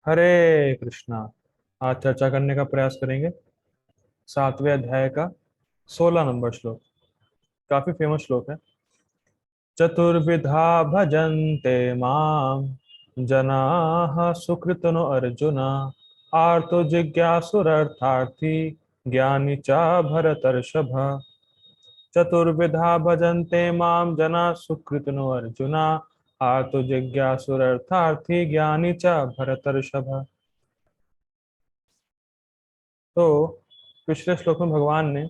हरे कृष्णा। आज चर्चा करने का प्रयास करेंगे 7वें अध्याय का 16 नंबर श्लोक। काफी फेमस श्लोक है। चतुर्विधा भजन्ते माम जनाः सुकृतनो अर्जुन आर्तो जिज्ञासुरर्थार्थी ज्ञानी च भरतर्षभ। चतुर्विधा भजन्ते माम जना सुकृतनो अर्जुन आर्तो जिज्ञासुरर्थार्थी ज्ञानी च भरतर्षभ। तो पिछले श्लोक में भगवान ने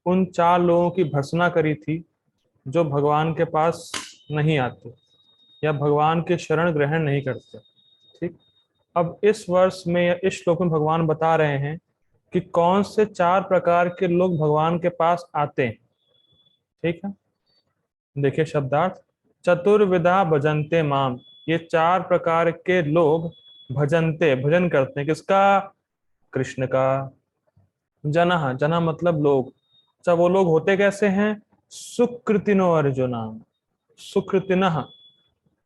उन 4 लोगों की भर्त्सना करी थी जो भगवान के पास नहीं आते या भगवान के शरण ग्रहण नहीं करते। ठीक। अब इस वर्ष में या इस श्लोक में भगवान बता रहे हैं कि कौन से 4 प्रकार के लोग भगवान के पास आते हैं। ठीक है। देखिए शब्दार्थ। चतुर्विधा भजन्ते माम, ये 4 प्रकार के लोग भजन्ते, भजन करते हैं किसका? कृष्ण का। जना, जना मतलब लोग। अच्छा, वो लोग होते कैसे हैं? सुकृतिनो अर्जुना, सुकृतिनः,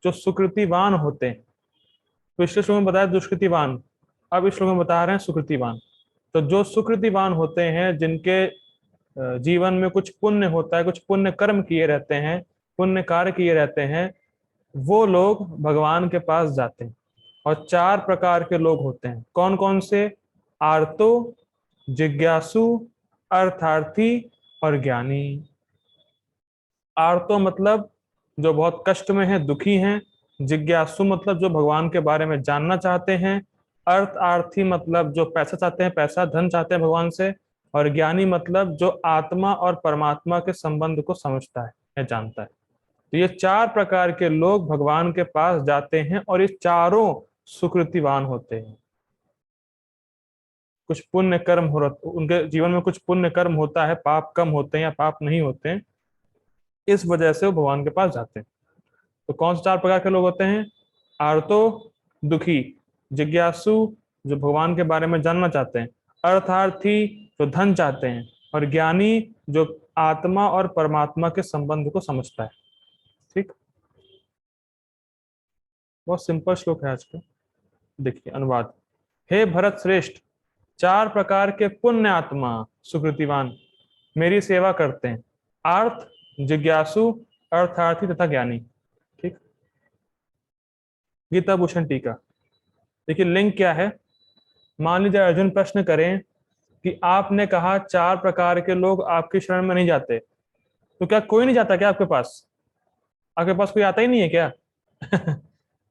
जो सुकृतिवान होते हैं। पिछले श्लोक में बताया दुष्कृतिवान, अब इस श्लोक में बता रहे हैं सुकृतिवान। तो जो सुकृतिवान होते हैं, जिनके जीवन में कुछ पुण्य होता है, कुछ पुण्य कर्म किए रहते हैं, पुण्य कार्य किए रहते हैं, वो लोग भगवान के पास जाते हैं। और 4 प्रकार के लोग होते हैं। कौन कौन से? आर्तो, जिज्ञासु, अर्थार्थी और ज्ञानी। आर्तो मतलब जो बहुत कष्ट में है, दुखी हैं। जिज्ञासु मतलब जो भगवान के बारे में जानना चाहते हैं। अर्थार्थी मतलब जो पैसा चाहते हैं, पैसा धन चाहते हैं भगवान से। और ज्ञानी मतलब जो आत्मा और परमात्मा के संबंध को समझता है या जानता है। तो ये 4 प्रकार के लोग भगवान के पास जाते हैं और ये चारों सुकृतिवान होते हैं। कुछ पुण्य कर्म हो रहा, उनके जीवन में कुछ पुण्य कर्म होता है, पाप कम होते हैं या पाप नहीं होते हैं, इस वजह से वो भगवान के पास जाते हैं। तो कौन से 4 प्रकार के लोग होते हैं? आर्तो, दुखी। जिज्ञासु, जो भगवान के बारे में जानना चाहते हैं। अर्थार्थी, जो धन चाहते हैं। और ज्ञानी, जो आत्मा और परमात्मा के संबंध को समझता है। ठीक। बहुत सिंपल श्लोक है आज का। देखिए अनुवाद। हे भरत श्रेष्ठ, 4 प्रकार के पुण्य आत्मा सुकृतिवान मेरी सेवा करते हैं। आर्थ, जिज्ञासु, अर्थार्थी तथा ज्ञानी। ठीक। गीता भूषण टीका। देखिए लिंक क्या है। मान लीजिए अर्जुन प्रश्न करें कि आपने कहा 4 प्रकार के लोग आपकी शरण में नहीं जाते, तो क्या कोई नहीं जाता क्या आपके पास? आपके पास कोई आता ही नहीं है क्या?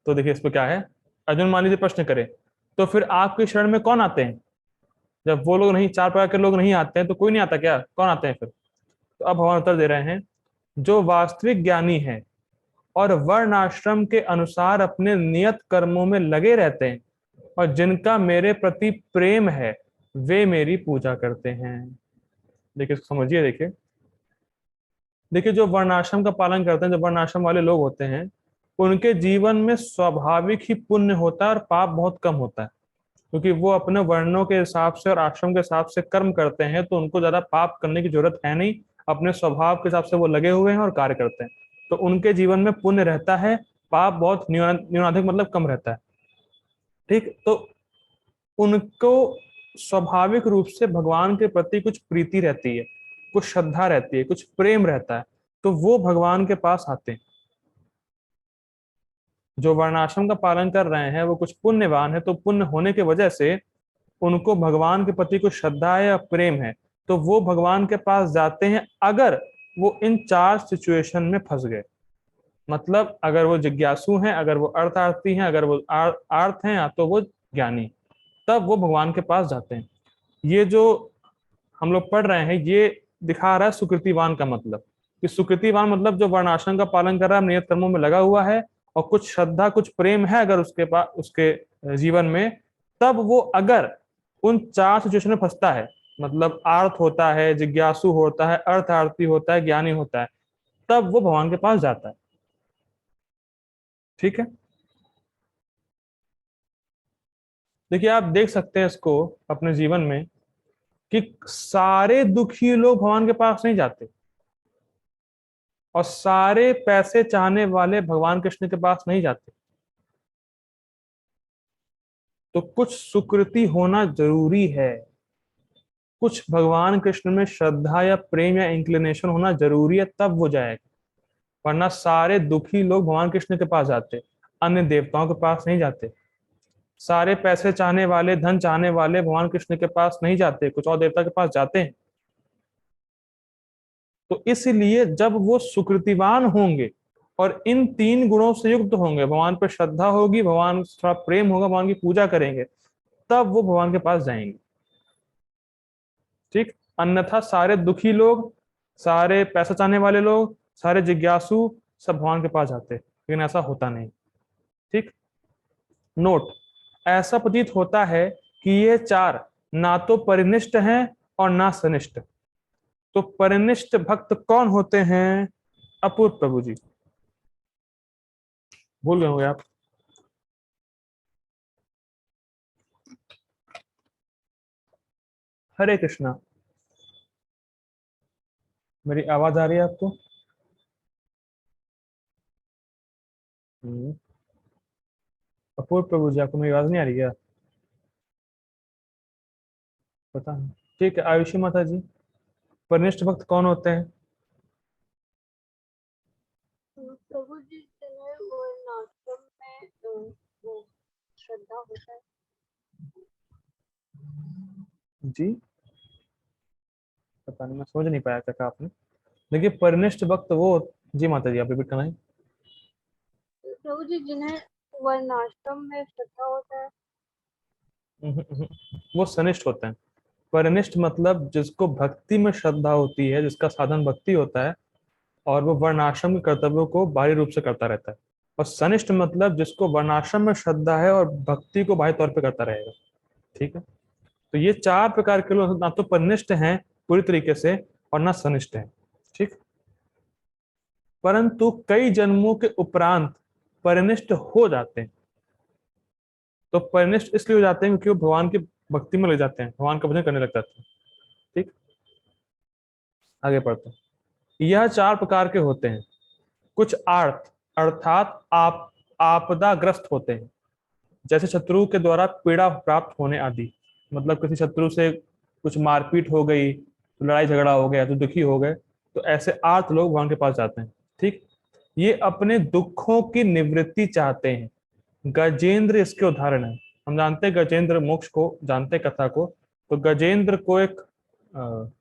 तो देखिए इस पे क्या है। अर्जुन मान लीजिए प्रश्न करे, तो फिर आपकी शरण में कौन आते हैं? जब वो लोग नहीं, 4 प्रकार के लोग नहीं आते हैं, तो कोई नहीं आता क्या? कौन आते हैं फिर? तो अब भगवान उत्तर दे रहे हैं, जो वास्तविक ज्ञानी है और वर्ण आश्रम के अनुसार अपने नियत कर्मों में लगे रहते हैं और जिनका मेरे प्रति प्रेम है, वे मेरी पूजा करते हैं। देखिए इसको समझिए। देखिए, देखिए जो वर्णाश्रम का पालन करते हैं, जो वर्णाश्रम वाले लोग होते हैं, उनके जीवन में स्वाभाविक ही पुण्य होता है और पाप बहुत कम होता है। क्योंकि वो अपने वर्णों के हिसाब से और आश्रम के हिसाब से कर्म करते हैं, तो उनको ज्यादा पाप करने की जरूरत है नहीं। अपने स्वभाव के हिसाब से वो लगे हुए हैं और कार्य करते हैं, तो उनके जीवन में पुण्य रहता है। पाप बहुत न्यूनाधिक मतलब कम रहता है। ठीक। तो उनको स्वाभाविक रूप से भगवान के प्रति कुछ प्रीति रहती है, कुछ श्रद्धा रहती है, कुछ प्रेम रहता है, तो वो भगवान के पास आते हैं। जो वर्णाश्रम का पालन कर रहे हैं वो कुछ पुण्यवान है, तो पुण्य होने की वजह से उनको भगवान के प्रति कुछ श्रद्धा है या प्रेम है, तो वो भगवान के पास जाते हैं अगर वो इन 4 सिचुएशन में फंस गए। मतलब अगर वो जिज्ञासु हैं, अगर वो अर्थार्थी हैं, अगर वो आर्थ हैं, या तो वो ज्ञानी, तब वो भगवान के पास जाते हैं। ये जो हम लोग पढ़ रहे हैं, ये दिखा रहा है सुकृतिवान का मतलब। कि सुकृतिवान मतलब जो वर्णाश्रम का पालन कर रहा है, नियत कर्मों में लगा हुआ है और कुछ श्रद्धा, कुछ प्रेम है अगर उसके पास, उसके जीवन में, तब वो अगर उन 4 सिचुएशन में फंसता है, मतलब आर्थ होता है, जिज्ञासु होता है, अर्थार्थी होता है, ज्ञानी होता है, तब वो भगवान के पास जाता है। ठीक है। देखिए आप देख सकते हैं इसको अपने जीवन में कि सारे दुखी लोग भगवान के पास नहीं जाते और सारे पैसे चाहने वाले भगवान कृष्ण के पास नहीं जाते। तो कुछ सुकृति होना जरूरी है, कुछ भगवान कृष्ण में श्रद्धा या प्रेम या इंक्लिनेशन होना जरूरी है, तब वो जाएगा। वरना सारे दुखी लोग भगवान कृष्ण के पास जाते, अन्य देवताओं के पास नहीं जाते। सारे पैसे चाहने वाले, धन चाहने वाले भगवान कृष्ण के पास नहीं जाते, कुछ और देवता के पास जाते हैं। तो इसलिए जब वो सुकृतिवान होंगे और इन तीन गुणों से युक्त होंगे, भगवान पर श्रद्धा होगी, भगवान थोड़ा प्रेम होगा, भगवान की पूजा करेंगे, तब वो भगवान के पास जाएंगे। ठीक। अन्यथा सारे दुखी लोग, सारे पैसा चाहने वाले लोग, सारे जिज्ञासु सब भगवान के पास जाते, लेकिन ऐसा होता नहीं। ठीक। नोट, ऐसा प्रतीत होता है कि ये चार ना तो परिनिष्ठ हैं और ना सनिष्ठ। तो परिनिष्ठ भक्त कौन होते हैं? अपूर्व प्रभु जी, भूल गए होंगे आप। हरे कृष्णा। मेरी आवाज आ रही है आपको? अपूर्व प्रभु जी, आपको मेरी आवाज नहीं आ रही है? पता नहीं। ठीक है, आयुषी माता जी, परिनिष्ठ भक्त कौन होते हैं? प्रभु जी जिन्हें वर्णाश्रम में वो श्रद्धा होता है। जी पता नहीं, मैं समझ नहीं पाया क्या कहा आपने। देखिए परिनिष्ठ भक्त वो, जी माता जी आप रिपीट करना है। प्रभु जी जिन्हें वर्णाश्रम में श्रद्धा होता है। वो सनिष्ठ होते हैं। परिनिष्ठ मतलब जिसको भक्ति में श्रद्धा होती है, जिसका साधन भक्ति होता है, और वो वर्णाश्रम के कर्तव्यों को बाहरी रूप से करता रहता है। और सनिष्ठ मतलब जिसको वर्णाश्रम में श्रद्धा है और भक्ति को बाह्य तौर पे करता रहेगा। ठीक है। तो ये चार प्रकार के लोग ना तो परिनिष्ठ हैं पूरी तरीके से, और ना सनिष्ठ हैं। ठीक। परंतु कई जन्मों के उपरांत परिनिष्ठ हो जाते हैं। तो परिनिष्ठ इसलिए हो जाते हैं क्योंकि वो भगवान की भक्ति में लग जाते हैं, भगवान का भजन करने लग जाते हैं। ठीक। आगे पढ़ते हैं। यह चार प्रकार के होते हैं। कुछ आर्थ अर्थात आप आपदाग्रस्त होते हैं, जैसे शत्रु के द्वारा पीड़ा प्राप्त होने आदि। मतलब किसी शत्रु से कुछ मारपीट हो गई, तो लड़ाई झगड़ा हो गया, तो दुखी हो गए, तो ऐसे आर्त लोग भगवान के पास जाते हैं। ठीक। ये अपने दुखों की निवृत्ति चाहते हैं। गजेंद्र इसके उदाहरण है। हम जानते हैं गजेंद्र मोक्ष को, जानते हैं कथा को। तो गजेंद्र को एक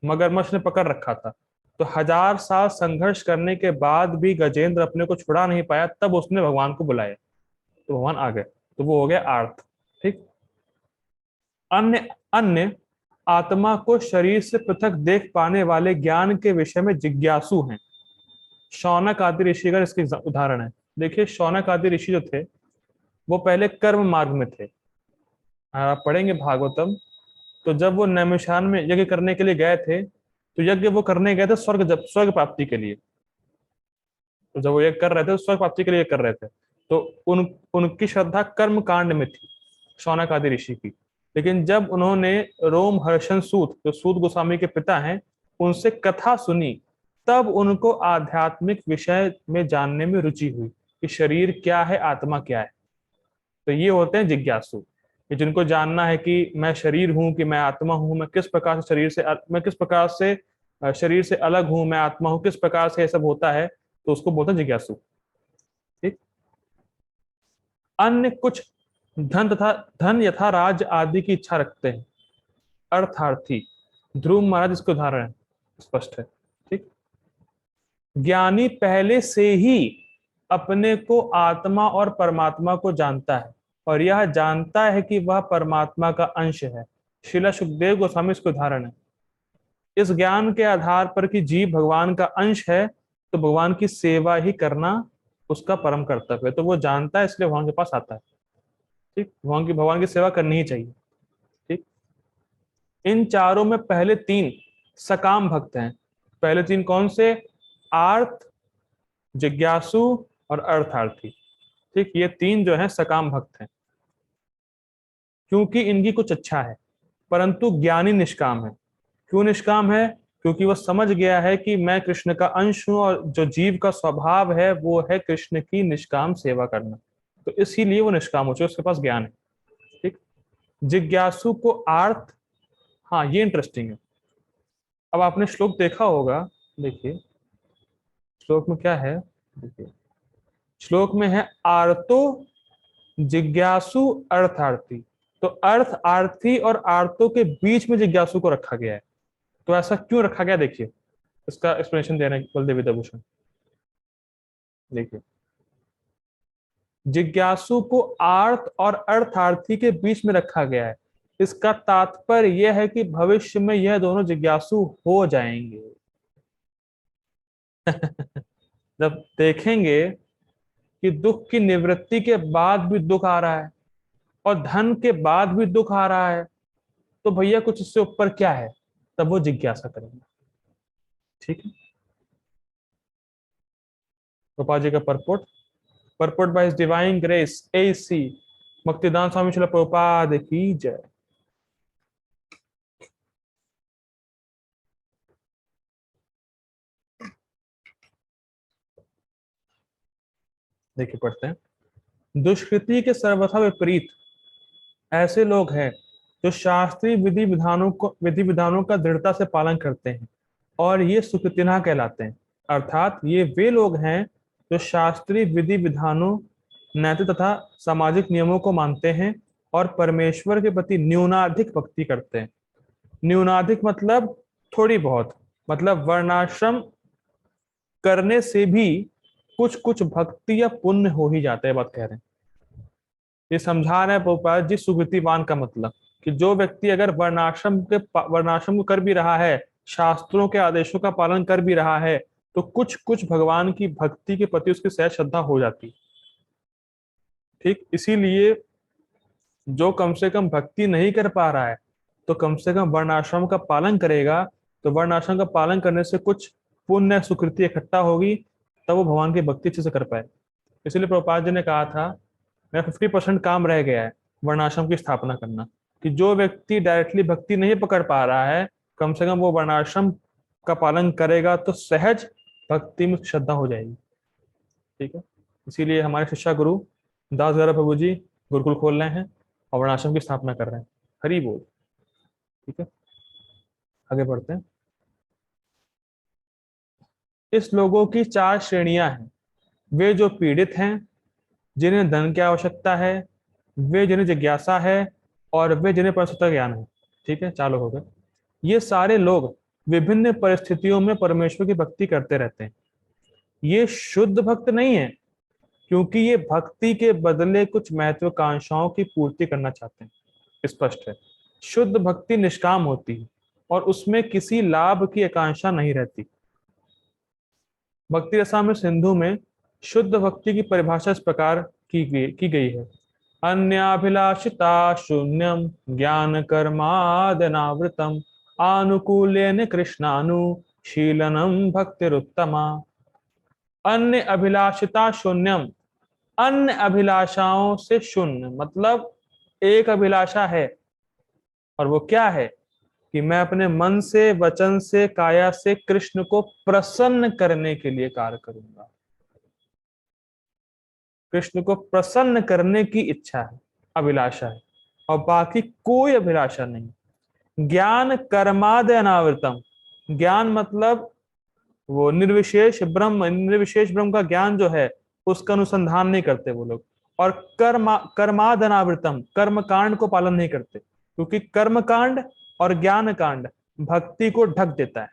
मगरमच्छ ने पकड़ रखा था। तो 1000 साल संघर्ष करने के बाद भी गजेंद्र अपने को छुड़ा नहीं पाया, तब उसने भगवान को बुलाया, तो भगवान आ गए, तो वो हो गया आर्थ। ठीक। अन्य अन्य आत्मा को शरीर से पृथक देख पाने वाले ज्ञान के विषय में जिज्ञासु हैं। शौनक आदि ऋषिगण इसके उदाहरण है। देखिए शौनक आदि ऋषि जो थे, वो पहले कर्म मार्ग में थे। आप पढ़ेंगे भागवतम, तो जब वो नैमिषारण्य में यज्ञ करने के लिए गए थे, तो यज्ञ वो करने गए थे स्वर्ग प्राप्ति के लिए। तो जब वो यज्ञ कर रहे थे, तो स्वर्ग प्राप्ति के लिए कर रहे थे। तो उनकी श्रद्धा कर्म कांड में थी, शौनक आदि ऋषि की। लेकिन जब उन्होंने रोम हर्षण सूत, जो सूत गोस्वामी के पिता हैं, उनसे कथा सुनी, तब उनको आध्यात्मिक विषय में जानने में रुचि हुई कि शरीर क्या है, आत्मा क्या है। तो ये होते हैं जिज्ञासु, कि जिनको जानना है कि मैं शरीर हूं कि मैं आत्मा हूं, मैं किस प्रकार से शरीर से, मैं किस प्रकार से शरीर से अलग हूं, मैं आत्मा हूं, किस प्रकार से ये सब होता है, तो उसको बोलते हैं जिज्ञासु। ठीक। अन्य कुछ धन यथा राज्य आदि की इच्छा रखते हैं, अर्थार्थी। ध्रुव महाराज इसके उदाहरण है, स्पष्ट है। ठीक। ज्ञानी पहले से ही अपने को आत्मा और परमात्मा को जानता है, और यह जानता है कि वह परमात्मा का अंश है। श्रीला सुखदेव गोस्वामी इसके उदाहरण है। इस ज्ञान के आधार पर कि जीव भगवान का अंश है, तो भगवान की सेवा ही करना उसका परम कर्तव्य है। तो वो जानता है, इसलिए भगवान के पास आता है। ठीक। भगवान की सेवा करनी ही चाहिए। ठीक। इन चारों में पहले तीन सकाम भक्त हैं। पहले तीन कौन से? आर्थ, जिज्ञासु और अर्थार्थी। ठीक। ये तीन जो है सकाम भक्त हैं, क्योंकि इनकी कुछ अच्छा है। परंतु ज्ञानी निष्काम है। क्यों निष्काम है? क्योंकि वह समझ गया है कि मैं कृष्ण का अंश हूं, और जो जीव का स्वभाव है वो है कृष्ण की निष्काम सेवा करना। तो इसीलिए वो निष्काम हो चुके, उसके पास ज्ञान है। ठीक। जिज्ञासु को आर्त। हाँ, ये इंटरेस्टिंग है। अब आपने श्लोक देखा होगा, देखिए श्लोक में क्या है। देखिए श्लोक में है आर्तो जिज्ञासु अर्थार्थी। तो अर्थार्थी और आर्तो के बीच में जिज्ञासु को रखा गया है। तो ऐसा क्यों रखा गया, देखिए इसका एक्सप्लेनेशन दे रहे हैं बलदेव विद्याभूषण। देखिए जिज्ञासु को आर्त और अर्थार्थी के बीच में रखा गया है। इसका तात्पर्य यह है कि भविष्य में यह दोनों जिज्ञासु हो जाएंगे। जब देखेंगे कि दुख की निवृत्ति के बाद भी दुख आ रहा है और धन के बाद भी दुख आ रहा है, तो भैया कुछ इससे ऊपर क्या है, तब वो जिज्ञासा करेंगे। ठीक है। गोपाल जी का purport by his divine grace AC भक्तिदान स्वामी श्रील प्रभुपाद की जय। देखिए पढ़ते हैं। दुष्कृति के सर्वथा विपरीत ऐसे लोग हैं जो शास्त्रीय विधि विधानों का दृढ़ता से पालन करते हैं, और ये सुकृतिना कहलाते हैं। अर्थात ये वे लोग हैं जो शास्त्रीय विधि विधानों, नैतिक तथा सामाजिक नियमों को मानते हैं और परमेश्वर के प्रति न्यूनाधिक भक्ति करते हैं। न्यूनाधिक मतलब थोड़ी बहुत, मतलब वर्णाश्रम करने से भी कुछ कुछ भक्ति या पुण्य हो ही जाता है, बात कह रहे हैं। ये समझा रहे हैं प्रभुपाद जी सुकृतिवान का मतलब कि जो व्यक्ति अगर वर्णाश्रम को कर भी रहा है, शास्त्रों के आदेशों का पालन कर भी रहा है, तो कुछ कुछ भगवान की भक्ति के प्रति उसकी सहज श्रद्धा हो जाती है। ठीक, इसीलिए जो कम से कम भक्ति नहीं कर पा रहा है, तो कम से कम वर्णाश्रम का पालन करेगा, तो वर्णाश्रम का पालन करने से कुछ पुण्य सुकृति इकट्ठा होगी, तब वो भगवान की भक्ति अच्छे से कर पाए। इसीलिए प्रभुपाद जी ने कहा था, मेरा 50% काम रह गया है वर्णाश्रम की स्थापना करना, कि जो व्यक्ति डायरेक्टली भक्ति नहीं पकड़ पा रहा है, कम से कम वो वर्णाश्रम का पालन करेगा तो सहज भक्ति में श्रद्धा हो जाएगी। ठीक है। इसीलिए हमारे शिक्षा गुरु दास गौरव प्रभु जी गुरुकुल खोल रहे हैं और वर्णाश्रम की स्थापना कर रहे हैं। हरि बोल। ठीक है, आगे बढ़ते हैं। इस लोगों की 4 श्रेणियां हैं। वे जो पीड़ित हैं, जिन्हें धन की आवश्यकता है, वे जिन्हें जिज्ञासा है, और वे जिन्हें परमसत्ता ज्ञान है। ठीक है, 4 लोग हो गए। ये सारे लोग विभिन्न परिस्थितियों में परमेश्वर की भक्ति करते रहते हैं। ये शुद्ध भक्त नहीं है, क्योंकि ये भक्ति के बदले कुछ महत्वाकांक्षाओं की पूर्ति करना चाहते हैं। स्पष्ट है, शुद्ध भक्ति निष्काम होती है और उसमें किसी लाभ की आकांक्षा नहीं रहती। भक्ति रसामृत सिंधु में शुद्ध भक्ति की परिभाषा इस प्रकार की गई है। अन्याभिलाषिता शून्यम ज्ञान कर्मादनावृतम आनुकूल्यन कृष्णानुशीलनम भक्तिरुत्तमा। अन्य अभिलाषिता शून्यम, अन्य अभिलाषाओं से शून्य, मतलब एक अभिलाषा है, और वो क्या है कि मैं अपने मन से, वचन से, काया से कृष्ण को प्रसन्न करने के लिए कार्य करूंगा। कृष्ण को प्रसन्न करने की इच्छा है, अभिलाषा है, और बाकी कोई अभिलाषा नहीं। ज्ञान कर्मादि अनावृतम, ज्ञान मतलब वो निर्विशेष ब्रह्म का ज्ञान जो है उसका अनुसंधान नहीं करते वो लोग। और कर्माद अनावृतम, कर्म कांड को पालन नहीं करते, क्योंकि कर्म कांड और ज्ञान कांड भक्ति को ढक देता है।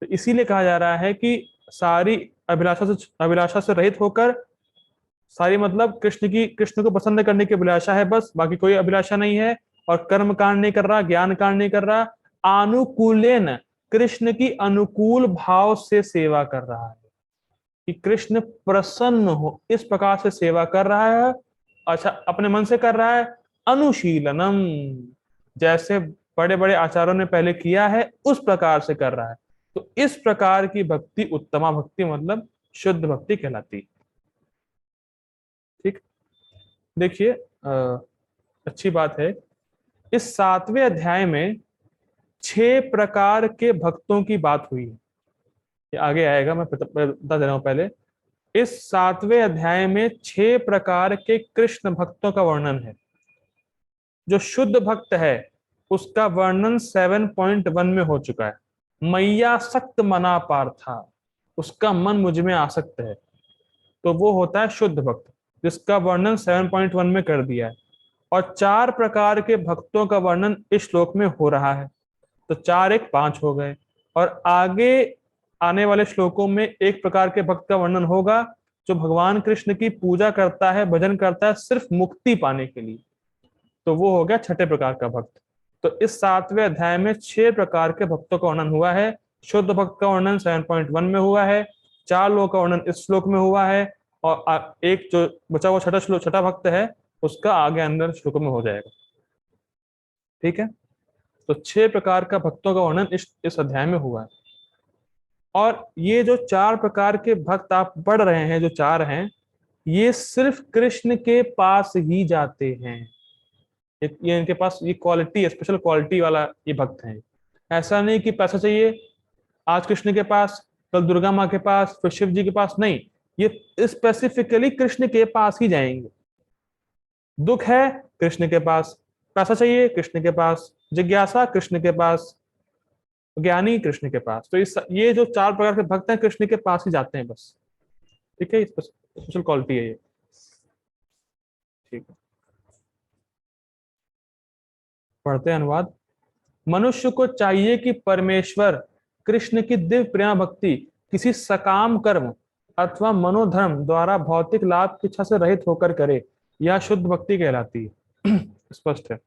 तो इसीलिए कहा जा रहा है कि सारी अभिलाषा से रहित होकर, सारी मतलब कृष्ण को पसंद करने की अभिलाषा है बस, बाकी कोई अभिलाषा नहीं है। और कर्म कांड नहीं कर रहा, ज्ञान कांड नहीं कर रहा, अनुकूलेन, कृष्ण की अनुकूल भाव से सेवा कर रहा है, कि कृष्ण प्रसन्न हो इस प्रकार से सेवा कर रहा है। अच्छा, अपने मन से कर रहा है। अनुशीलनम, जैसे बड़े बड़े आचार्यों ने पहले किया है उस प्रकार से कर रहा है। तो इस प्रकार की भक्ति उत्तमा भक्ति मतलब शुद्ध भक्ति कहलाती है। ठीक, देखिए अच्छी बात है, इस 7वें अध्याय में 6 प्रकार के भक्तों की बात हुई है। ये आगे आएगा, मैं बता दे रहा हूं पहले। इस 7वें अध्याय में 6 प्रकार के कृष्ण भक्तों का वर्णन है। जो शुद्ध भक्त है उसका वर्णन 7.1 में हो चुका है। मैया सक्त मना पार्था, उसका मन मुझ में आसक्त है, तो वो होता है शुद्ध भक्त, जिसका वर्णन 7.1 में कर दिया है। और 4 प्रकार के भक्तों का वर्णन इस श्लोक में हो रहा है, तो 4 1 5 हो गए। और आगे आने वाले श्लोकों में एक प्रकार के भक्त का वर्णन होगा जो भगवान कृष्ण की पूजा करता है, भजन करता है सिर्फ मुक्ति पाने के लिए, तो वो हो गया छठे प्रकार का भक्त। तो इस 7वें अध्याय में 6 प्रकार के भक्तों का वर्णन हुआ है। शुद्ध भक्त का वर्णन 7.1 में हुआ है, 4 लोगों का वर्णन इस श्लोक में हुआ है, और एक जो बचा हुआ छठा भक्त है उसका आगे अंदर श्लोक में हो जाएगा। ठीक है, तो 6 प्रकार का भक्तों का वर्णन इस अध्याय में हुआ है। और ये जो 4 प्रकार के भक्त आप पढ़ रहे हैं, जो 4 हैं, ये सिर्फ कृष्ण के पास ही जाते हैं। ये इनके पास ये क्वालिटी, स्पेशल क्वालिटी वाला ये भक्त हैं। ऐसा नहीं कि पैसा चाहिए आज कृष्ण के पास, कल दुर्गा माँ के पास, फिर शिव जी के पास, नहीं, ये स्पेसिफिकली कृष्ण के पास ही जाएंगे। दुख है कृष्ण के पास, पैसा चाहिए कृष्ण के पास, जिज्ञासा कृष्ण के पास, ज्ञानी कृष्ण के पास। तो ये जो 4 प्रकार के भक्त हैं कृष्ण के पास ही जाते हैं बस। ठीक है, स्पेशल क्वालिटी है ये। ठीक है, पढ़ते हैं अनुवाद। मनुष्य को चाहिए कि परमेश्वर कृष्ण की दिव्य प्रेम भक्ति किसी सकाम कर्म अथवा मनोधर्म द्वारा भौतिक लाभ की इच्छा से रहित होकर करे, यह शुद्ध भक्ति कहलाती है। स्पष्ट है।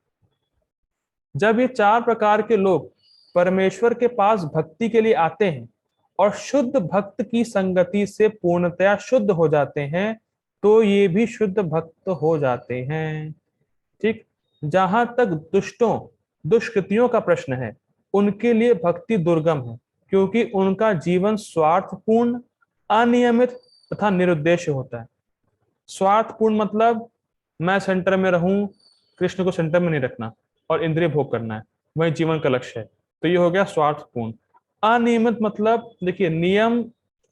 जब ये 4 प्रकार के लोग परमेश्वर के पास भक्ति के लिए आते हैं और शुद्ध भक्त की संगति से पूर्णतया शुद्ध हो जाते हैं, तो ये भी शुद्ध भक्त हो जाते हैं। ठीक, जहां तक दुष्कृतियों का प्रश्न है, उनके लिए भक्ति दुर्गम है, क्योंकि उनका जीवन स्वार्थपूर्ण, अनियमित तथा निरुद्देश्य होता है। स्वार्थपूर्ण मतलब मैं सेंटर में रहूं, कृष्ण को सेंटर में नहीं रखना और इंद्रिय भोग करना है, वही जीवन का लक्ष्य है, तो ये हो गया स्वार्थपूर्ण। अनियमित मतलब देखिए, नियम,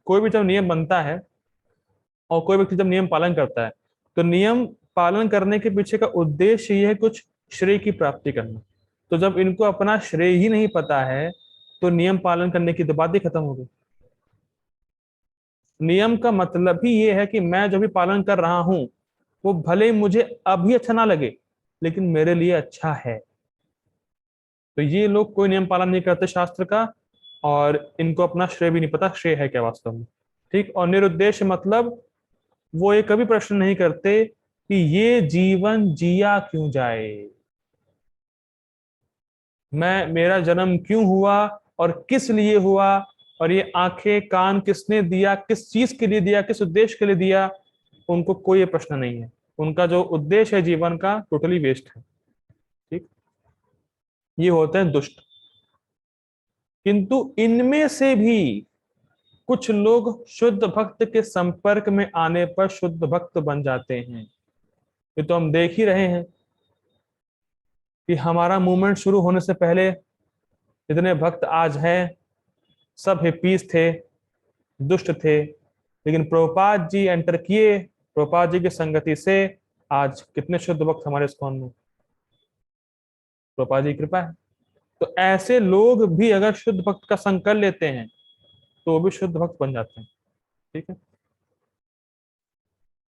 कोई भी जब नियम बनता है और कोई व्यक्ति जब नियम पालन करता है, तो नियम पालन करने के पीछे का उद्देश्य ये है कुछ श्रेय की प्राप्ति करना। तो जब इनको अपना श्रेय ही नहीं पता है, तो नियम पालन करने की तो बात ही खत्म हो गई। नियम का मतलब ही ये है कि मैं जो भी पालन कर रहा हूं वो भले मुझे अभी अच्छा ना लगे, लेकिन मेरे लिए अच्छा है। तो ये लोग कोई नियम पालन नहीं करते शास्त्र का, और इनको अपना श्रेय भी नहीं पता श्रेय है क्या वास्तव में। ठीक, और निरुद्देश्य मतलब वो ये कभी प्रश्न नहीं करते कि ये जीवन जिया क्यों जाए, मेरा जन्म क्यों हुआ और किस लिए हुआ, और ये आंखें कान किसने दिया, किस चीज के लिए दिया, किस उद्देश्य के लिए दिया, उनको कोई प्रश्न नहीं है। उनका जो उद्देश्य है जीवन का टोटली वेस्ट है। ठीक, ये होते हैं दुष्ट। किंतु इनमें से भी कुछ लोग शुद्ध भक्त के संपर्क में आने पर शुद्ध भक्त बन जाते हैं। ये तो हम देख ही रहे हैं कि हमारा मूवमेंट शुरू होने से पहले जितने भक्त आज हैं, सब हिप्पीज थे, दुष्ट थे, लेकिन प्रभुपाद जी एंटर किए, प्रभुपाद जी की संगति से आज कितने शुद्ध भक्त हमारे इस्कॉन में, प्रभुपाद जी की कृपा है। तो ऐसे लोग भी अगर शुद्ध भक्त का संग कर लेते हैं तो वो भी शुद्ध भक्त बन जाते हैं। ठीक है,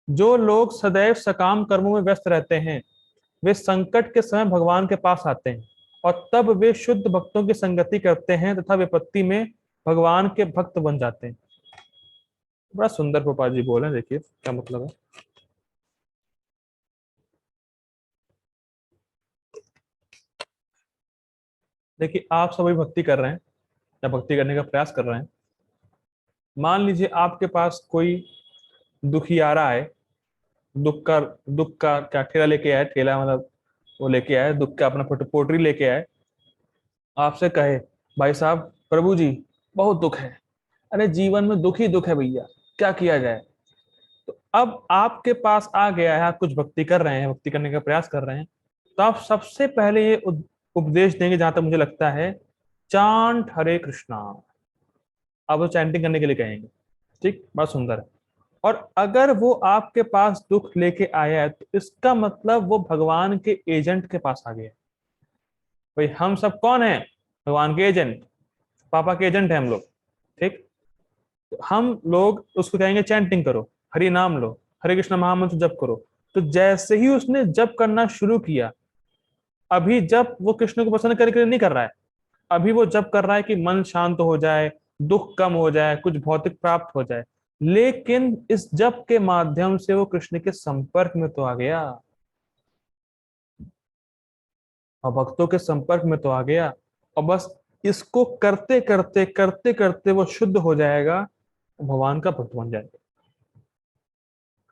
जो लोग सदैव सकाम कर्मों में व्यस्त रहते हैं, वे संकट के समय भगवान के पास आते हैं और तब वे शुद्ध भक्तों की संगति करते हैं तथा विपत्ति में भगवान के भक्त बन जाते हैं। बड़ा सुंदर गोपाल जी बोले, देखिए क्या मतलब है। देखिए, आप सभी भक्ति कर रहे हैं या भक्ति करने का प्रयास कर रहे हैं। मान लीजिए आपके पास कोई दुखियारा है, दुख का क्या ठेला लेके आए, ठेला मतलब वो लेके आए, दुख का अपना पोटरी लेके आए, आपसे कहे भाई साहब प्रभु जी बहुत दुख है, अरे जीवन में दुख ही दुख है भैया, क्या किया जाए। तो अब आपके पास आ गया है, आप कुछ भक्ति कर रहे हैं, भक्ति करने का प्रयास कर रहे हैं, तो आप सबसे पहले ये उपदेश देंगे, जहां तक मुझे लगता है, चांट हरे कृष्णा। आप वो चैंटिंग करने के लिए कहेंगे। ठीक, बहुत सुंदर है। और अगर वो आपके पास दुख लेके आया है तो इसका मतलब वो भगवान के एजेंट के पास आ गया है। भाई हम सब कौन है? भगवान के एजेंट, पापा के एजेंट है हम लोग। ठीक, तो हम लोग उसको कहेंगे चैंटिंग करो, हरि नाम लो, हरे कृष्ण महामंत्र जप करो। तो जैसे ही उसने जप करना शुरू किया, अभी जब वो कृष्ण को पसंद करके नहीं कर रहा है, अभी वो जप कर रहा है कि मन शांत हो जाए, दुख कम हो जाए, कुछ भौतिक प्राप्त हो जाए। लेकिन इस जप के माध्यम से वो कृष्ण के संपर्क में तो आ गया, और भक्तों के संपर्क में तो आ गया, और बस इसको करते करते करते करते वो शुद्ध हो जाएगा, भगवान का भक्त बन जाएगा,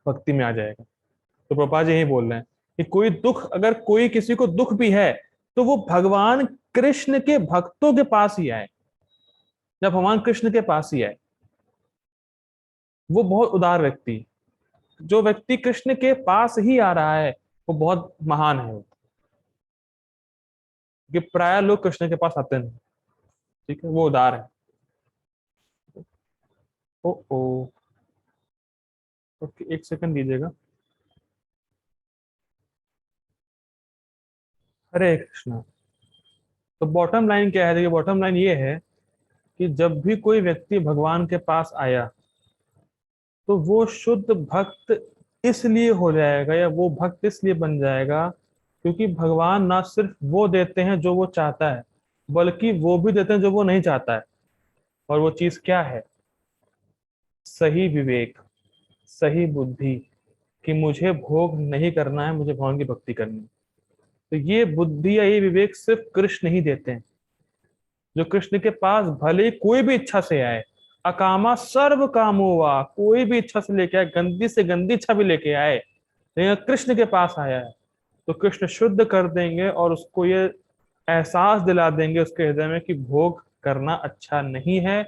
भक्ति में आ जाएगा। तो प्रभुपाद जी यही बोल रहे हैं कि कोई दुख, अगर कोई किसी को दुख भी है तो वो भगवान कृष्ण के भक्तों के पास ही आए, जब भगवान कृष्ण के पास ही आए। वो बहुत उदार व्यक्ति, जो व्यक्ति कृष्ण के पास ही आ रहा है वो बहुत महान है, कि प्राय लोग कृष्ण के पास आते नहीं। ठीक है, वो उदार है। ओ ओ, ओके, एक सेकंड दीजिएगा। हरे कृष्णा। तो बॉटम लाइन क्या है? देखिए, बॉटम लाइन ये है कि जब भी कोई व्यक्ति भगवान के पास आया तो वो शुद्ध भक्त इसलिए हो जाएगा, या वो भक्त इसलिए बन जाएगा क्योंकि भगवान ना सिर्फ वो देते हैं जो वो चाहता है, बल्कि वो भी देते हैं जो वो नहीं चाहता है। और वो चीज क्या है? सही विवेक, सही बुद्धि, कि मुझे भोग नहीं करना है, मुझे भगवान की भक्ति करनी है। तो ये बुद्धि या ये विवेक सिर्फ कृष्ण ही देते हैं। जो कृष्ण के पास भले ही कोई भी इच्छा से आए, अकामा सर्व कामो वा, कोई भी इच्छा से लेके आए, गंदी से गंदी इच्छा भी लेके आए, लेकिन कृष्ण के पास आया है तो कृष्ण शुद्ध कर देंगे और उसको ये एहसास दिला देंगे उसके हृदय में कि भोग करना अच्छा नहीं है,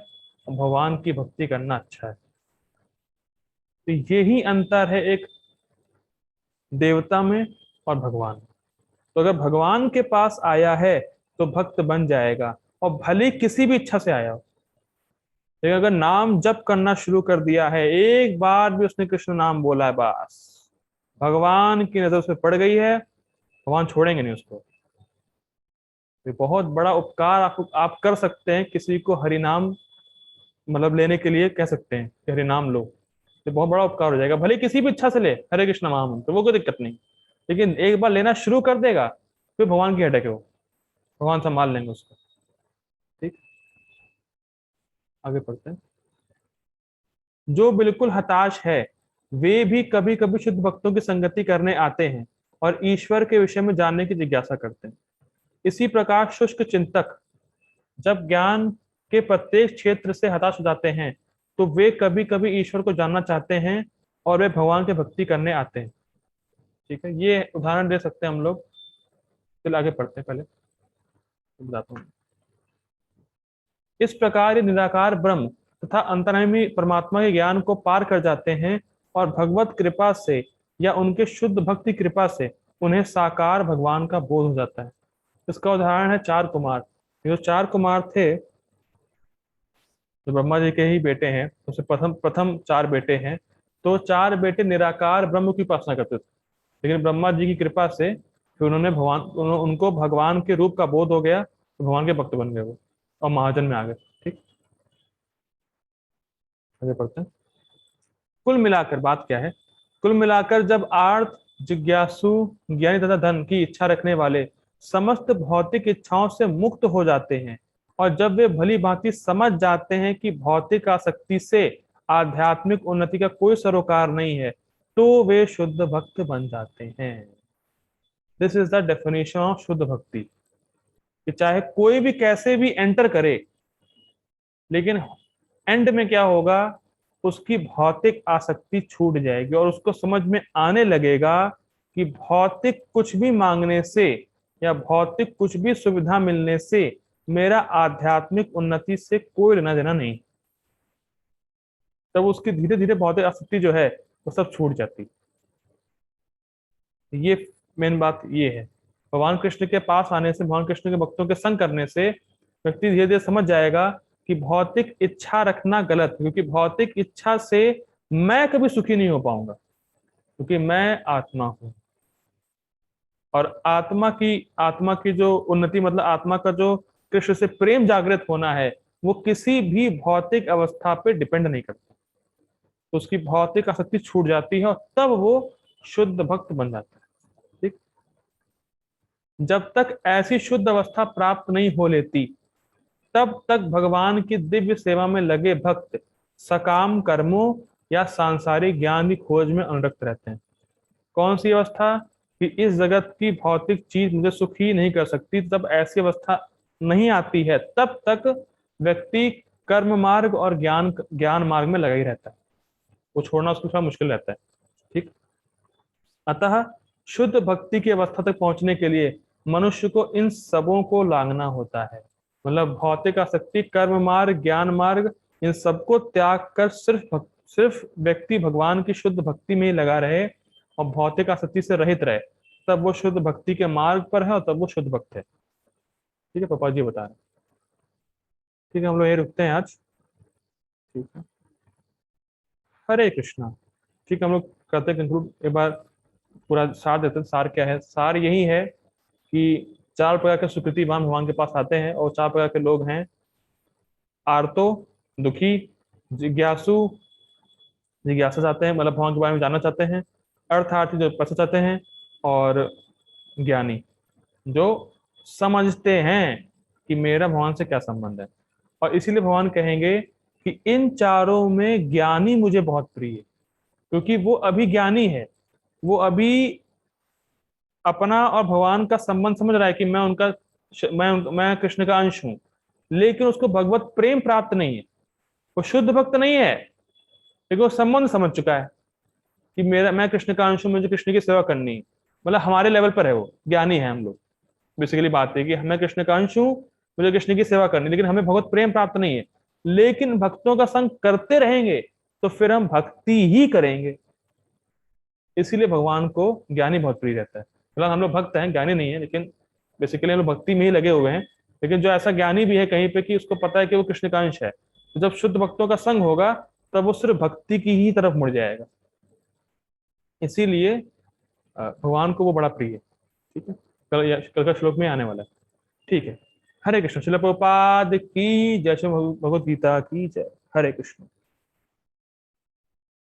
भगवान की भक्ति करना अच्छा है। तो यही अंतर है एक देवता में और भगवान में। तो अगर भगवान के पास आया है तो भक्त बन जाएगा, और भले किसी भी इच्छा से आया हो। लेकिन अगर नाम जप करना शुरू कर दिया है, एक बार भी उसने कृष्ण नाम बोला है, बस भगवान की नजर उस पर पड़ गई है, भगवान छोड़ेंगे नहीं उसको। ये बहुत बड़ा उपकार आप कर सकते हैं, किसी को हरि नाम मतलब लेने के लिए कह सकते हैं कि हरि नाम लो। ये बहुत बड़ा उपकार हो जाएगा, भले किसी भी इच्छा से ले हरे कृष्ण महामंत्र, वो कोई दिक्कत नहीं। लेकिन एक बार लेना शुरू कर देगा, फिर भगवान की हेडेक है वो, भगवान संभाल लेंगे उसको। ठीक, आगे पढ़ते हैं। जो बिल्कुल हताश है वे भी कभी कभी शुद्ध भक्तों की संगति करने आते हैं और ईश्वर के विषय में जानने की जिज्ञासा करते हैं। इसी प्रकार शुष्क चिंतक जब ज्ञान के प्रत्येक क्षेत्र से हताश हो जाते हैं तो वे कभी कभी ईश्वर को जानना चाहते हैं और वे भगवान की भक्ति करने आते हैं। ठीक है, ये उदाहरण दे सकते हैं हम लोग। चलिए आगे पढ़ते हैं, पहले बताता हूँ। इस प्रकार ये निराकार ब्रह्म तथा अंतर्यामी परमात्मा के ज्ञान को पार कर जाते हैं और भगवत कृपा से या उनके शुद्ध भक्ति कृपा से उन्हें साकार भगवान का बोध हो जाता है। इसका उदाहरण है चार कुमार। ये जो चार कुमार थे, जो ब्रह्मा जी के ही बेटे हैं, उससे प्रथम प्रथम चार बेटे हैं। तो चार बेटे निराकार ब्रह्म की उपासना करते थे, लेकिन ब्रह्मा जी की कृपा से फिर उन्होंने उनको भगवान के रूप का बोध हो गया, तो भगवान के भक्त बन गए वो, और महाजन में आ गए। ठीक, आगे पढ़ते हैं। कुल मिलाकर बात क्या है? कुल मिलाकर जब आर्थ, जिज्ञासु, ज्ञानी तथा धन की इच्छा रखने वाले समस्त भौतिक इच्छाओं से मुक्त हो जाते हैं और जब वे भली भांति समझ जाते हैं कि भौतिक आसक्ति से आध्यात्मिक उन्नति का कोई सरोकार नहीं है, तो वे शुद्ध भक्त बन जाते हैं। This is the definition of शुद्ध भक्ति। कि चाहे कोई भी कैसे भी एंटर करे, लेकिन एंड में क्या होगा, उसकी भौतिक आसक्ति छूट जाएगी और उसको समझ में आने लगेगा कि भौतिक कुछ भी मांगने से या भौतिक कुछ भी सुविधा मिलने से मेरा आध्यात्मिक उन्नति से कोई लेना देना नहीं। तब उसकी धीरे धीरे भौतिक आसक्ति जो है वो सब छूट जाती। ये मेन बात ये है। भगवान कृष्ण के पास आने से, भगवान कृष्ण के भक्तों के संग करने से व्यक्ति धीरे धीरे समझ जाएगा कि भौतिक इच्छा रखना गलत है, क्योंकि भौतिक इच्छा से मैं कभी सुखी नहीं हो पाऊंगा, क्योंकि मैं आत्मा हूं। और आत्मा की जो उन्नति, मतलब आत्मा का जो कृष्ण से प्रेम जागृत होना है, वो किसी भी भौतिक अवस्था पे डिपेंड नहीं करता। तो उसकी भौतिक आसक्ति छूट जाती है और तब वो शुद्ध भक्त बन जाता है। ठीक। जब तक ऐसी शुद्ध अवस्था प्राप्त नहीं हो लेती, तब तक भगवान की दिव्य सेवा में लगे भक्त सकाम कर्मों या सांसारिक ज्ञान की खोज में अनुरक्त रहते हैं। कौन सी अवस्था? कि इस जगत की भौतिक चीज मुझे सुखी नहीं कर सकती, तब ऐसी अवस्था नहीं आती है, तब तक व्यक्ति कर्म मार्ग और ज्ञान ज्ञान मार्ग में लगा ही रहता है। वो छोड़ना उसको थोड़ा मुश्किल रहता है। ठीक। अतः शुद्ध भक्ति की अवस्था तक पहुंचने के लिए मनुष्य को इन सबों को लांघना होता है। मतलब भौतिक आसक्ति, कर्म मार्ग, ज्ञान मार्ग, इन सबको त्याग कर सिर्फ व्यक्ति भगवान की शुद्ध भक्ति में ही लगा रहे और भौतिक आसक्ति से रहित रहे, तब वो शुद्ध भक्ति के मार्ग पर है और तब वो शुद्ध भक्त है। ठीक है, पापा जी बता रहे हैं। ठीक है, हम लोग यही रुकते हैं आज। ठीक है, हरे कृष्णा। ठीक है, हम लोग करते हैं कंक्लूड एक बार, पूरा सार देते हैं। सार क्या है? सार यही है कि चार प्रकार के सुकृतिवान भगवान के पास आते हैं, और चार प्रकार के लोग हैं: आर्तो, दुखी, जिज्ञासु, जिज्ञासा चाहते हैं, मतलब भगवान के बारे में जानना चाहते हैं; अर्थार्थी, जो पैसा चाहते हैं; और ज्ञानी, जो समझते हैं कि मेरा भगवान से क्या संबंध है। और इसीलिए भगवान कहेंगे कि इन चारों में ज्ञानी मुझे बहुत प्रिय है, क्योंकि वो अभी ज्ञानी है। वो अभी अपना और भगवान का संबंध समझ रहा है कि मैं कृष्ण का अंश हूं, लेकिन उसको भगवत प्रेम प्राप्त नहीं है। वो शुद्ध भक्त नहीं है, लेकिन वो संबंध समझ चुका है कि मैं कृष्ण का अंश हूं, मुझे कृष्ण की सेवा करनी है। मतलब हमारे लेवल पर है, वो ज्ञानी है हम लोग। बेसिकली बात है कि मैं कृष्ण का अंश हूं, मुझे कृष्ण की सेवा करनी है, लेकिन हमें भगवत प्रेम प्राप्त नहीं है। लेकिन भक्तों का संग करते रहेंगे तो फिर हम भक्ति ही करेंगे। इसीलिए भगवान को ज्ञानी बहुत प्रिय रहता है। मतलब हम लोग भक्त हैं, ज्ञानी नहीं है, लेकिन बेसिकली हम लोग भक्ति में ही लगे हुए हैं। लेकिन जो ऐसा ज्ञानी भी है कहीं पे कि उसको पता है कि वो कृष्ण का अंश है, तो जब शुद्ध भक्तों का संग होगा तब वो सिर्फ भक्ति की ही तरफ मुड़ जाएगा। इसीलिए भगवान को वो बड़ा प्रिय है। ठीक है, कल का श्लोक में आने वाला है। ठीक है, हरे कृष्ण। शिल प्रभुपाद की जय। श्री भगवद गीता की जय। हरे कृष्ण।